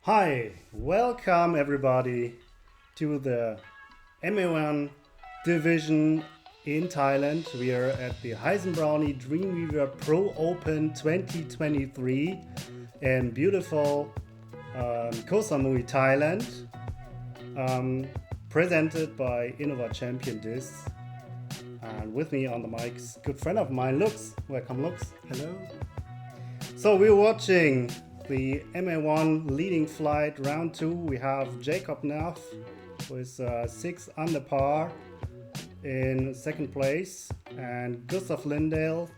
Hi, welcome everybody to the MA1 division in Thailand. We are at the Hyzenbrownie Dreamweaver Pro Open 2023 in beautiful Koh Samui, Thailand. Presented by Innova Champion Discs. And with me on the mics, good friend of mine, Lux. Welcome, Lux. Hello. So we're watching the MA1 leading flight round 2. We have Jacob Neff with 6 under par in second place, and Gustav Lindahl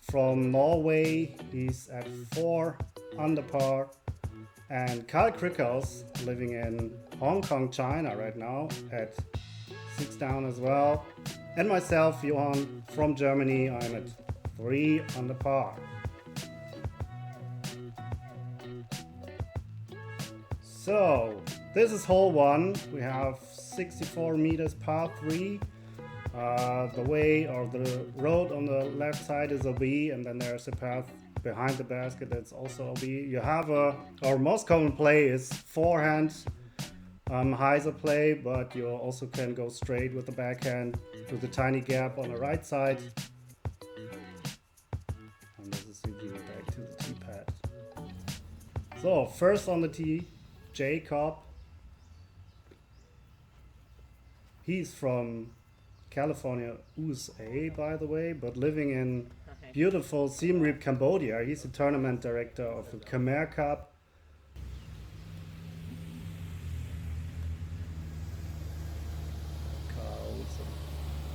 from Norway, he's at 4 under par, and Carl Krickhaus, living in Hong Kong, China right now, at 6 down as well, and myself, Johan, from Germany, I'm at 3 under par. So, this is hole 1. We have 64 meters par 3. The way or the road on the left side is OB, and then there's a path behind the basket that's also OB. You have our most common play is forehand hyzer play, but you also can go straight with the backhand with a tiny gap on the right side. And this is usually back to the tee pad. So, first on the tee, Jacob. He's from California, USA, by the way, but living in beautiful Seam Riep Cambodia. He's the tournament director of the Khmer Cup. Carl,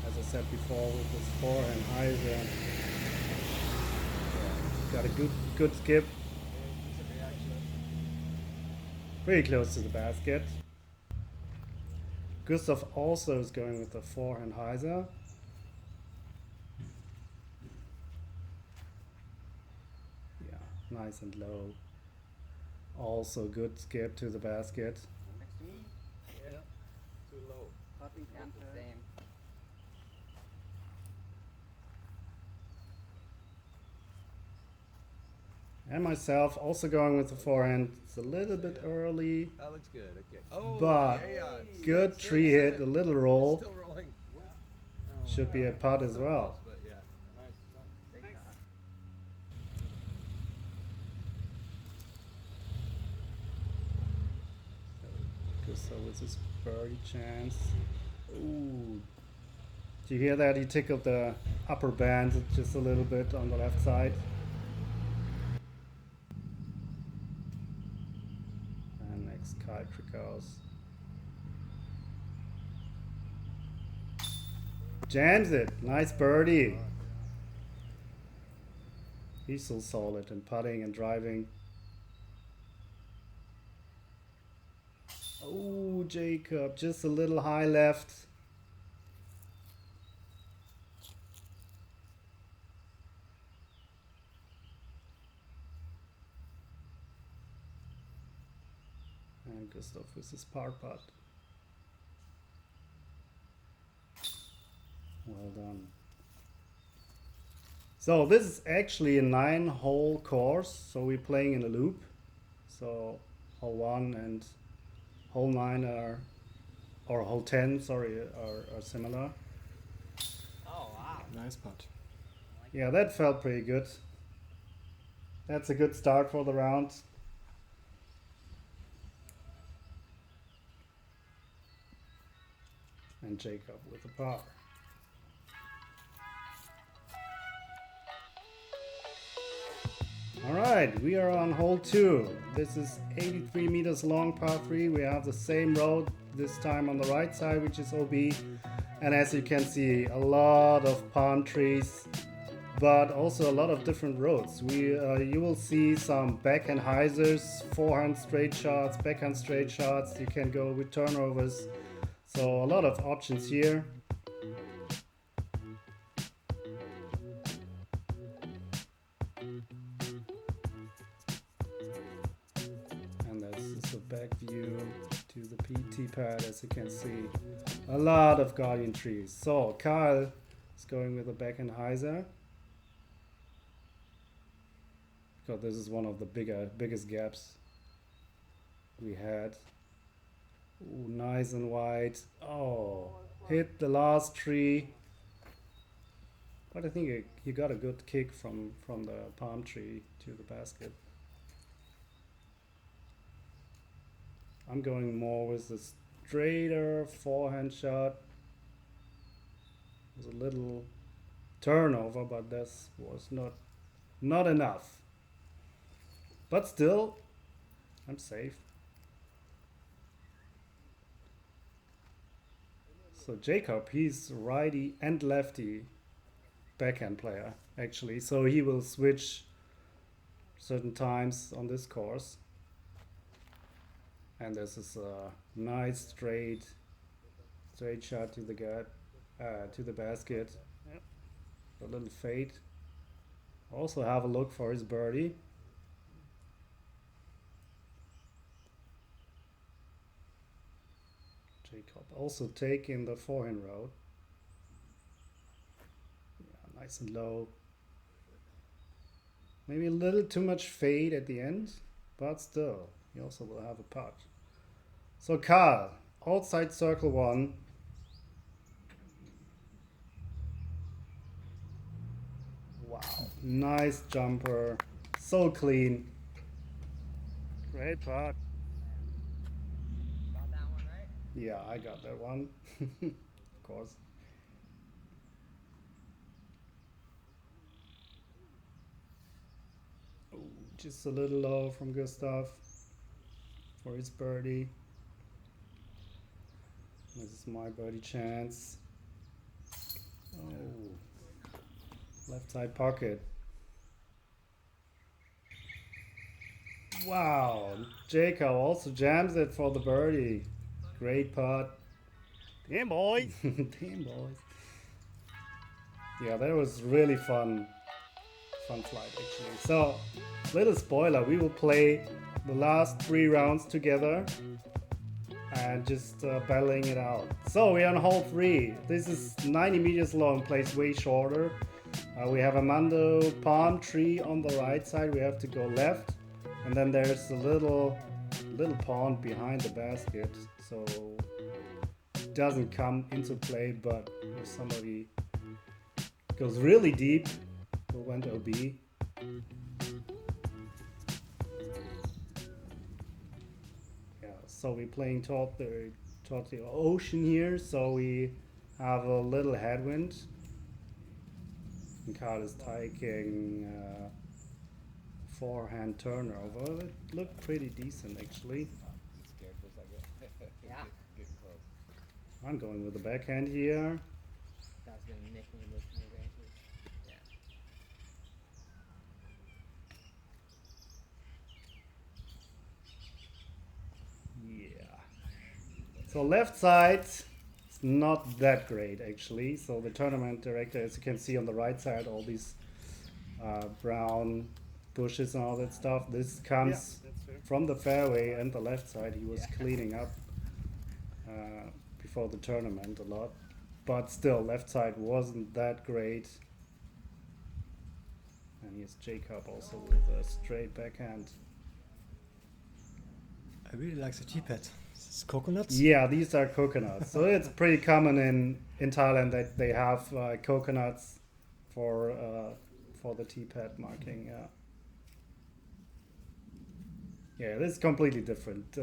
as I said before, with his forehand hyzer. Got a good skip. Pretty close to the basket. Gustav also is going with the forehand hyzer. Yeah, nice and low. Also good skip to the basket. Next to me? Yeah. Too low. Copy the same. And myself also going with the forehand. It's a little bit early, That looks good. Okay. Oh, but good tree hit, a little roll. Still rolling. Should be a putt as well. But yeah. Gustav with his birdie chance. Ooh. Do you hear that? He tickled the upper band just a little bit on the left side. And next, Kyle Krickhaus. Jams it. Nice birdie. He's so solid in putting and driving. Oh, Jacob, just a little high left. And Gustav with his par putt. Well done. So this is actually a 9-hole course, so we're playing in a loop. So hole 1 and hole 9 are, or hole 10, sorry, are similar. Oh, wow. Nice putt. Yeah, that felt pretty good. That's a good start for the round. And Jacob with a par. Alright, we are on hole 2. This is 83 meters long, par 3. We have the same road, this time on the right side, which is OB. And as you can see, a lot of palm trees, but also a lot of different roads. You will see some backhand hyzers, forehand straight shots, backhand straight shots. You can go with turnovers. So a lot of options here. And this is a back view to the PT pad, as you can see. A lot of guardian trees. So Kyle is going with a backhand hyzer. Because this is one of the biggest gaps we had. Ooh, nice and wide. Oh, hit the last tree. But I think he got a good kick from the palm tree to the basket. I'm going more with the straighter forehand shot. It was a little turnover, but this was not enough. But still, I'm safe. So Jacob, he's righty and lefty backhand player actually, so he will switch certain times on this course. And this is a nice straight shot to the gut, to the basket. Yep. A little fade. Also have a look for his birdie. Jacob also taking the forehand road. Yeah, nice and low. Maybe a little too much fade at the end, but still, he also will have a putt. So Carl, outside circle 1. Wow, nice jumper, so clean. Great putt. Got that one right? Yeah, I got that one, of course. Ooh, just a little low from Gustav for his birdie. This is my birdie chance. Oh, left side pocket. Wow, Jacob also jams it for the birdie. Great putt. Damn, boys. Damn, boys. Yeah, that was really fun flight actually. So, little spoiler, we will play the last 3 rounds together and just battling it out. So we're on hole 3. This is 90 meters long, plays way shorter. We have a Mando palm tree on the right side. We have to go left, and then there's a little pond behind the basket, so it doesn't come into play. But if somebody goes really deep, we'll went OB. So we're playing toward the ocean here, so we have a little headwind. And Carl is taking forehand turnover. It looked pretty decent actually. Scared for a second. Yeah. Getting close. I'm going with the backhand here. That was gonna nick me with my ranges. Yeah. Yeah. So left side, it's not that great actually. So the tournament director, as you can see on the right side, all these brown bushes and all that stuff. This comes from the fairway and the left side. He was cleaning up before the tournament a lot, but still left side wasn't that great. And here's Jacob also with a straight backhand. I really like the tea pad. This is coconuts. Yeah, these are coconuts. So it's pretty common in Thailand that they have coconuts for the tea pad marking. Yeah. Yeah, this is completely different.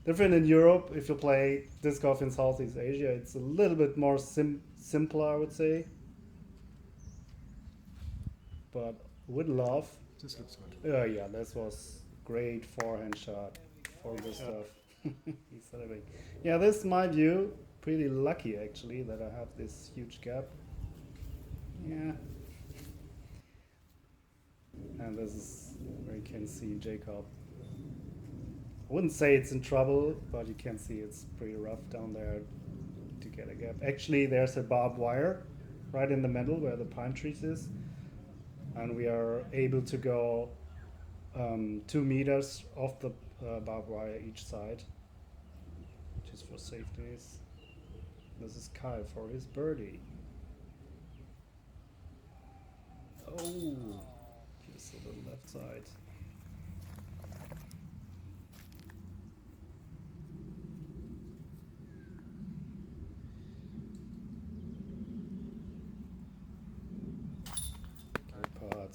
Different in Europe. If you play disc golf in Southeast Asia, it's a little bit more simpler, I would say. But with love. This looks good. Yeah, this was great forehand shot for Gustav. He's celebrating. Yeah, this is my view. Pretty lucky actually that I have this huge gap. Yeah. And this is where you can see Jacob. I wouldn't say it's in trouble, but you can see it's pretty rough down there to get a gap. Actually, there's a barbed wire right in the middle where the pine trees is. And we are able to go 2 meters off the barbed wire each side, just for safety. This is Kyle for his birdie. Oh, just a little left side.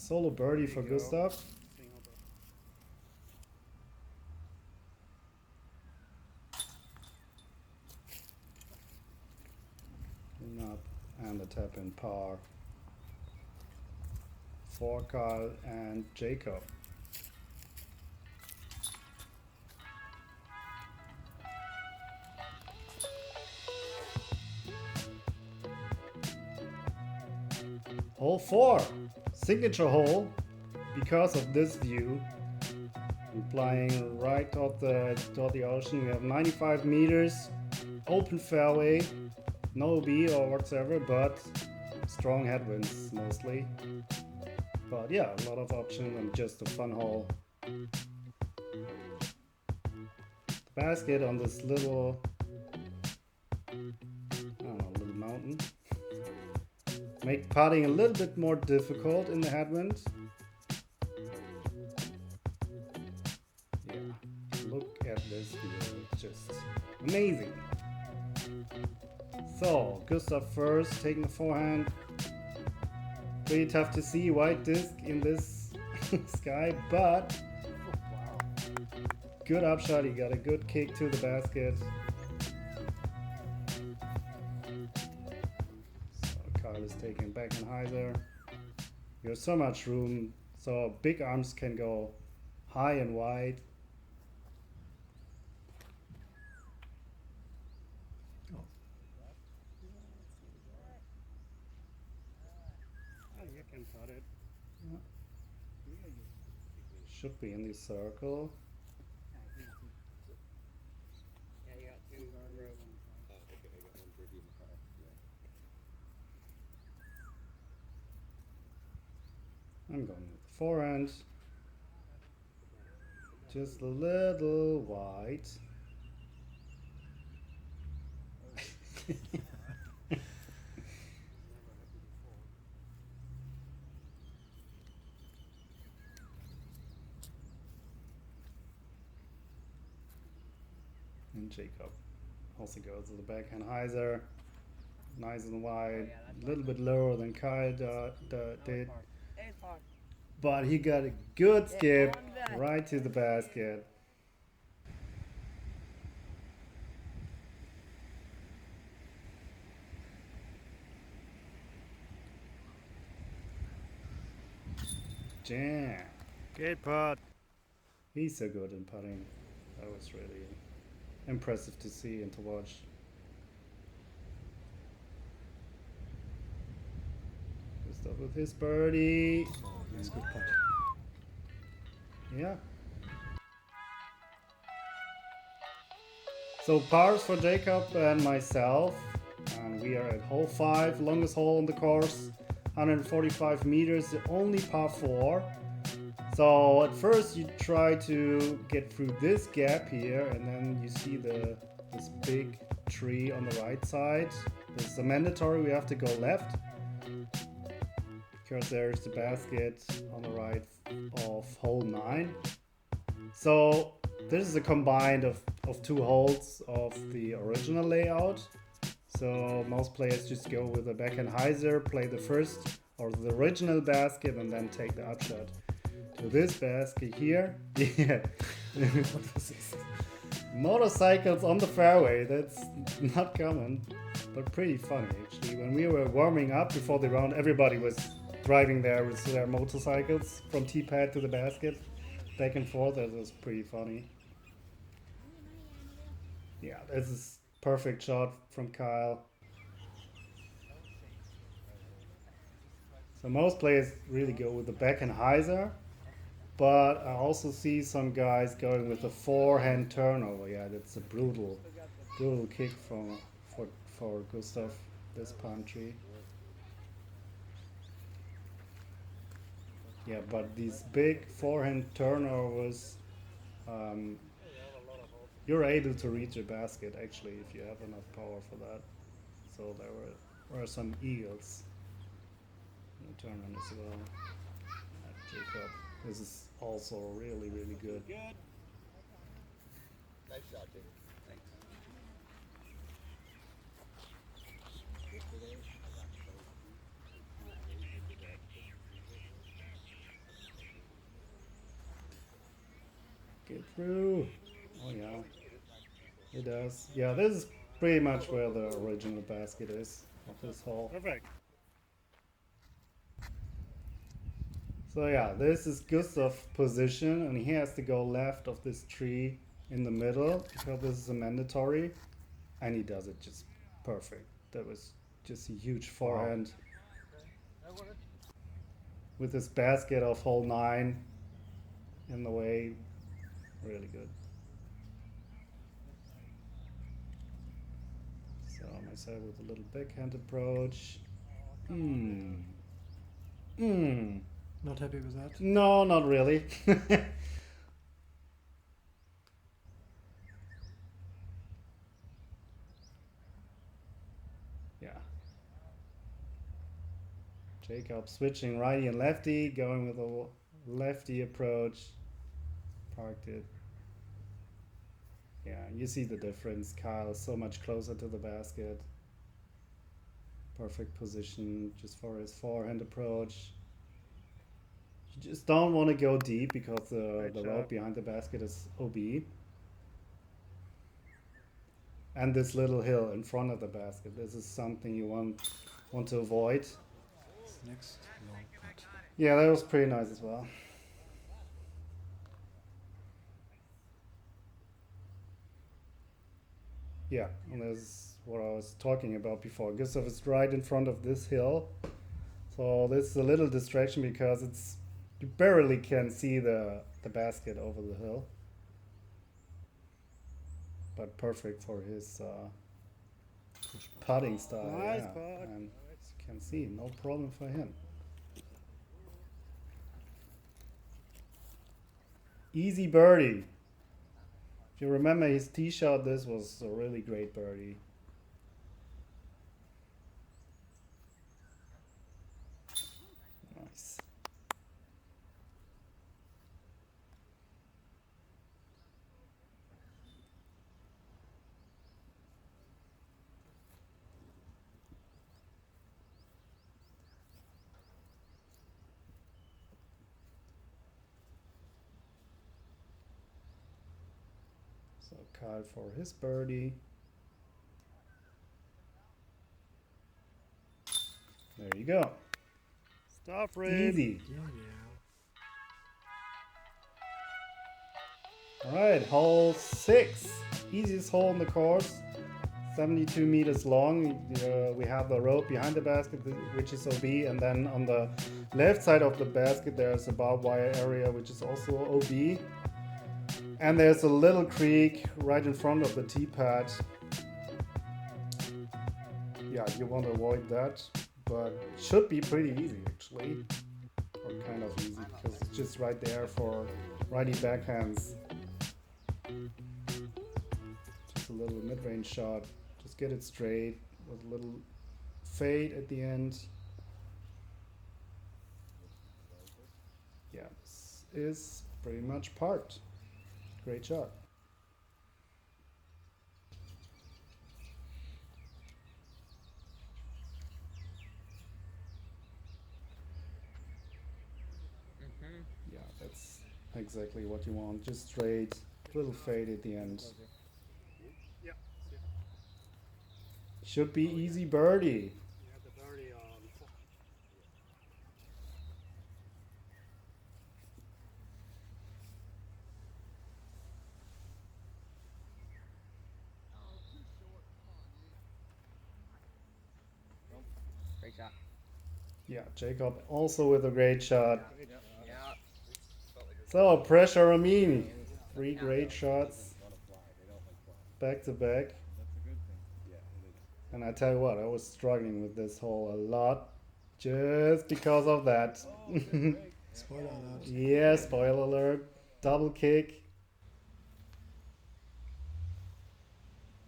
Solo birdie for Gustav. Up and a tap in par for Kyle and Jacob. Hole 4, signature hole, because of this view. I'm flying right toward the ocean. We have 95 meters, open fairway, no B or whatsoever, but strong headwinds mostly. But yeah, a lot of options and just a fun hole. The basket on this little, I don't know, little mountain. Make putting a little bit more difficult in the headwind. Yeah, look at this view, it's just amazing. So, Gustav first, taking the forehand. Pretty tough to see white disc in this sky, but good upshot, he got a good kick to the basket. Is taken back in Hyzer. There's so much room, so big arms can go high and wide. Oh, you can put it. Yeah. Should be in the circle. Yeah, you got two guardrails. I'm going with the forehand. Just a little wide. And Jacob also goes to the backhand Hyzer. Nice and wide. A little bit lower than Kyle did. But he got a good skip right to the basket. Jam. Good putt. He's so good in putting. That was really impressive to see and to watch. Gustav with his birdie. Nice good putt. Yeah. So pars for Jacob and myself. And we are at hole 5, longest hole on the course. 145 meters, the only par 4. So at first you try to get through this gap here, and then you see this big tree on the right side. This is a mandatory, we have to go left, because there's the basket on the right of hole 9. So this is a combined of 2 holes of the original layout. So most players just go with a backhand Hyzer, play the first or the original basket, and then take the upshot to this basket here. Yeah. Motorcycles on the fairway, that's not common, but pretty funny actually. When we were warming up before the round, everybody was driving there with their motorcycles from tee pad to the basket, back and forth. That was pretty funny. Yeah, this is perfect shot from Kyle. So most players really go with the backhand Hyzer, but I also see some guys going with the forehand turnover. Yeah, that's a brutal kick for Gustav, this palm tree. Yeah, but these big forehand turnovers, you're able to reach a basket actually if you have enough power for that. So there were some eagles in the tournament as well. Jacob, this is also really good. Nice shot, Jake. Thanks. Get through. Oh yeah, it does. Yeah, this is pretty much where the original basket is of this hole. Perfect. So yeah, this is Gustav's position, and he has to go left of this tree in the middle because this is a mandatory, and he does it just perfect. That was just a huge forehand with this basket of hole 9 in the way. Really good. So myself with a little backhand approach. Not happy with that. No, not really. Yeah. Jacob switching righty and lefty, going with a lefty approach. Parked it. Yeah, you see the difference. Kyle is so much closer to the basket. Perfect position just for his forehand approach. You just don't want to go deep because the rope behind the basket is OB. And this little hill in front of the basket. This is something you want to avoid. Next long putt. Yeah, that was pretty nice as well. Yeah, and this is what I was talking about before. Gustav is right in front of this hill. So this is a little distraction because you barely can see the basket over the hill. But perfect for his putting style. Nice yeah. putt. And as you can see, no problem for him. Easy birdie. If you remember his tee shot, this was a really great birdie. Nice. So Kyle for his birdie. There you go. Stop, Riep. Easy. Yeah, yeah. Alright, hole 6. Easiest hole in the course. 72 meters long. We have the rope behind the basket, which is OB, and then on the left side of the basket there's a barbed wire area, which is also OB. And there's a little creek right in front of the tee pad. Yeah, you want to avoid that, but it should be pretty easy actually. Or kind of easy because it's just right there for righty backhands. Just a little mid-range shot. Just get it straight with a little fade at the end. Yeah, this is pretty much parked. Great shot. Yeah, that's exactly what you want. Just straight, little fade at the end. Should be easy birdie. You have the birdie on. Great shot. Yeah, Jacob also with a great shot. Yeah. So pressure on me. 3 great shots back to back. And I tell you what, I was struggling with this hole a lot just because of that. Spoiler alert. Yeah, spoiler alert. Double kick.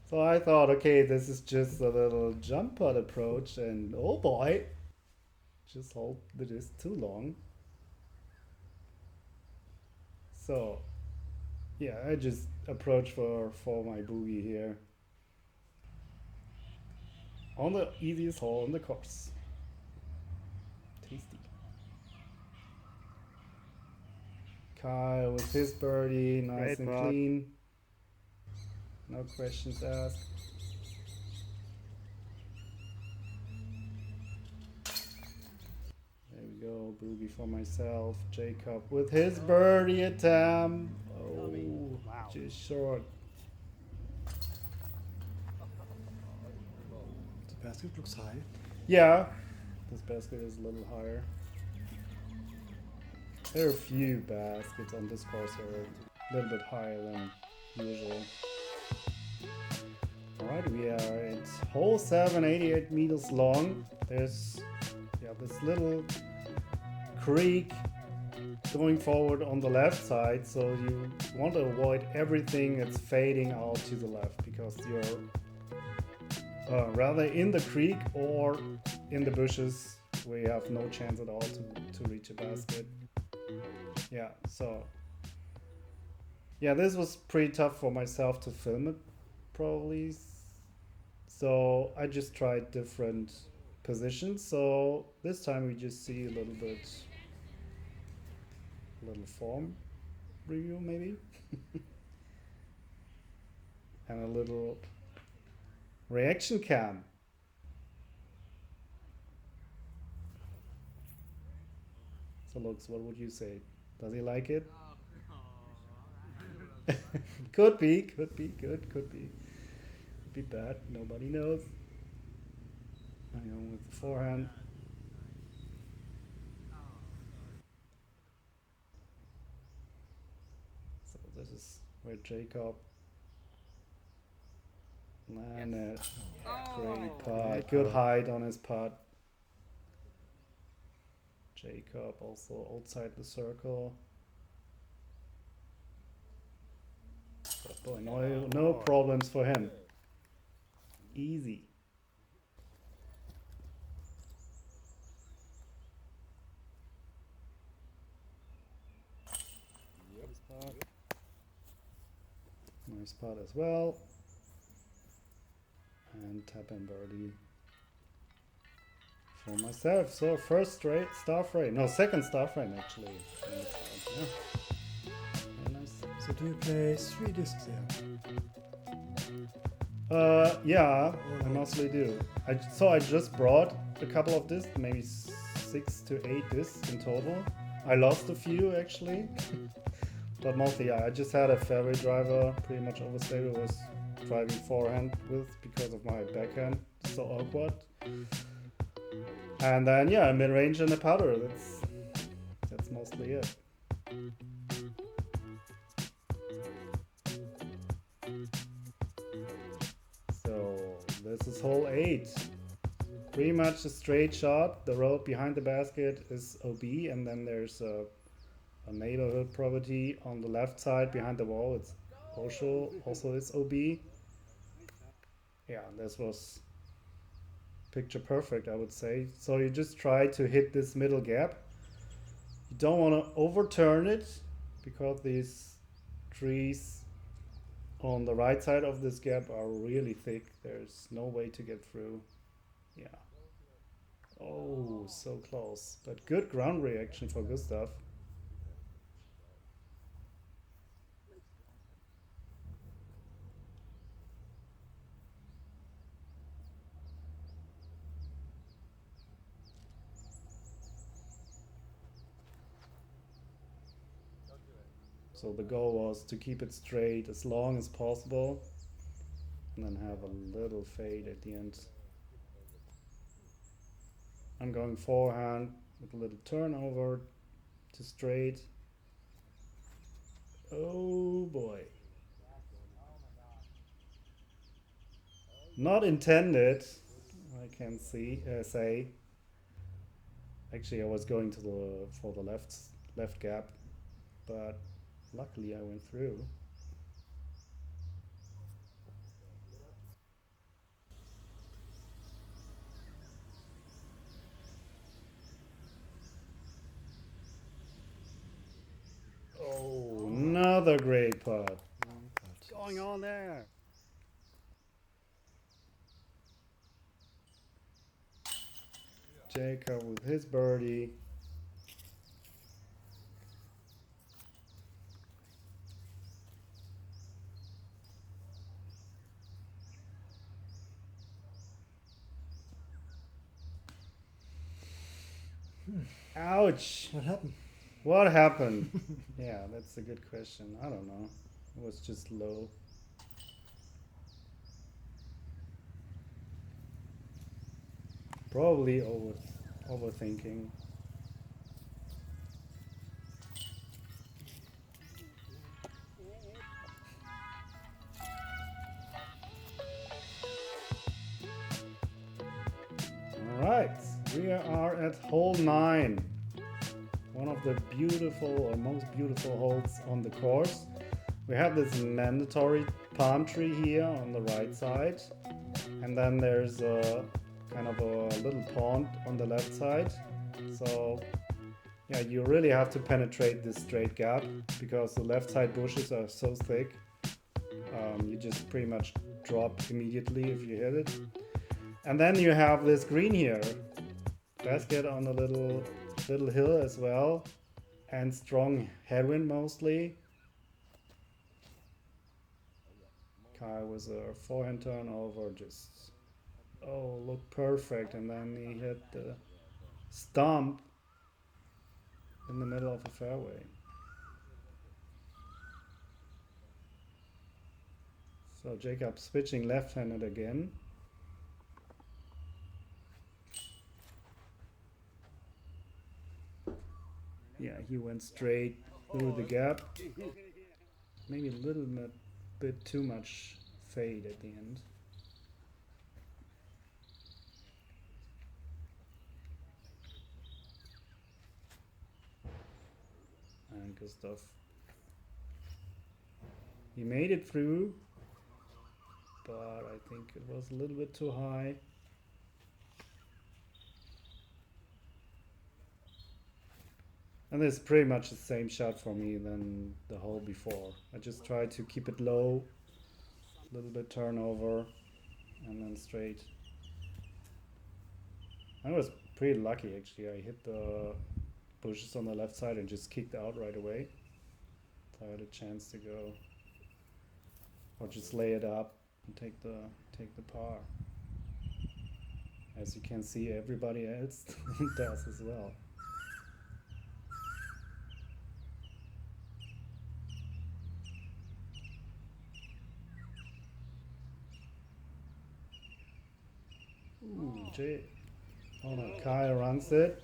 So I thought, okay, this is just a little jump putt approach, and oh boy, just hold this too long. So yeah, I just approach for my boogie here. On the easiest hole in the course. Tasty. Kyle with his birdie, nice Great and putt. clean. No questions asked. There we go, boogie for myself. Jacob with his birdie attempt. Oh, Wow. just short. The basket looks high. Yeah, this basket is a little higher. There are a few baskets on this course that are a little bit higher than usual. Alright, we are at hole 7, 88 meters long. There's this little creek going forward on the left side, so you want to avoid everything that's fading out to the left because you're rather in the creek or in the bushes where you have no chance at all to reach a basket. Yeah, so yeah, this was pretty tough for myself to film it probably, so I just tried different positions. So this time we just see a little form review maybe and a little reaction cam. So Lux, what would you say? Does he like it? Could be good, could be bad, nobody knows. Hang on with the forehand. So this is where Jacob landed. Great putt, good height on his putt. Jacob also outside the circle. But boy, no problems for him. Easy. Nice putt as well. And tap and birdie for myself. So first straight star frame. No, second star frame actually. Yeah. Very nice. So do you play 3 discs there? Yeah, I mostly do. I just brought a couple of discs, maybe 6 to 8 discs in total. I lost a few actually, but mostly yeah, I just had a fairway driver, pretty much overstable, was driving forehand with because of my backhand, so awkward. And then yeah, mid range and a putter. That's mostly it. So this is hole 8. Pretty much a straight shot. The road behind the basket is OB, and then there's a neighborhood property on the left side behind the wall. It's also is OB. Yeah, this was picture perfect, I would say. So you just try to hit this middle gap. You don't want to overturn it because these trees on the right side of this gap are really thick. There's no way to get through. Yeah. Oh, so close. But good ground reaction for Gustav. So the goal was to keep it straight as long as possible and then have a little fade at the end. I'm going forehand with a little turnover to straight. Oh boy. Not intended, I can say. Actually, I was going for the left gap, but luckily I went through. Oh, another great putt. What's going on there? Jacob with his birdie. Ouch! What happened? What happened? Yeah, that's a good question. I don't know. It was just low. Probably overthinking. Alright, we are at hole 9. One of the beautiful or most beautiful holes on the course. We have this mandatory palm tree here on the right side. And then there's a kind of a little pond on the left side. So yeah, you really have to penetrate this straight gap because the left side bushes are so thick. You just pretty much drop immediately if you hit it. And then you have this green here. Basket on a little hill as well. And strong headwind mostly. Kyle was a forehand turnover, just looked perfect, and then he hit the stump in the middle of the fairway. So Jacob switching left-handed again. Yeah, he went straight through the gap. Maybe a little bit too much fade at the end. And Gustav, he made it through, but I think it was a little bit too high. And this is pretty much the same shot for me than the hole before. I just tried to keep it low, a little bit turnover, and then straight. I was pretty lucky actually. I hit the bushes on the left side and just kicked out right away. So I had a chance to go, or just lay it up and take the par. As you can see, everybody else does as well. Oh no, Kyle runs it.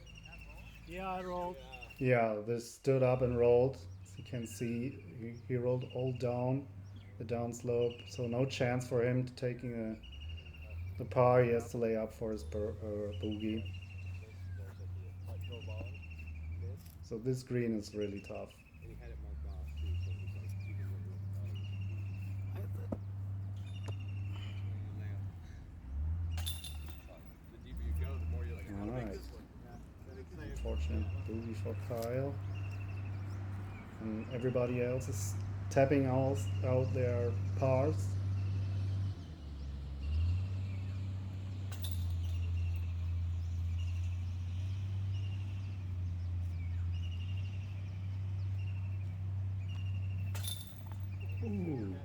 Yeah, I rolled. Yeah, this stood up and rolled. As you can see, he rolled all down the downslope, so no chance for him to taking the par. He has to lay up for his bogey. So this green is really tough. Alright. Unfortunate bogey for Kyle. And everybody else is tapping out their pars. Ooh.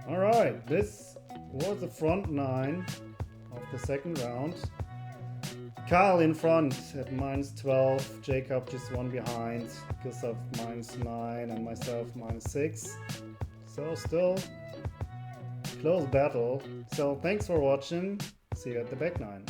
Alright, this was the front 9 of the second round. Kyle in front at -12, Jacob just one behind, Gustav -9 and myself -6. So still close battle. So thanks for watching, see you at the back 9.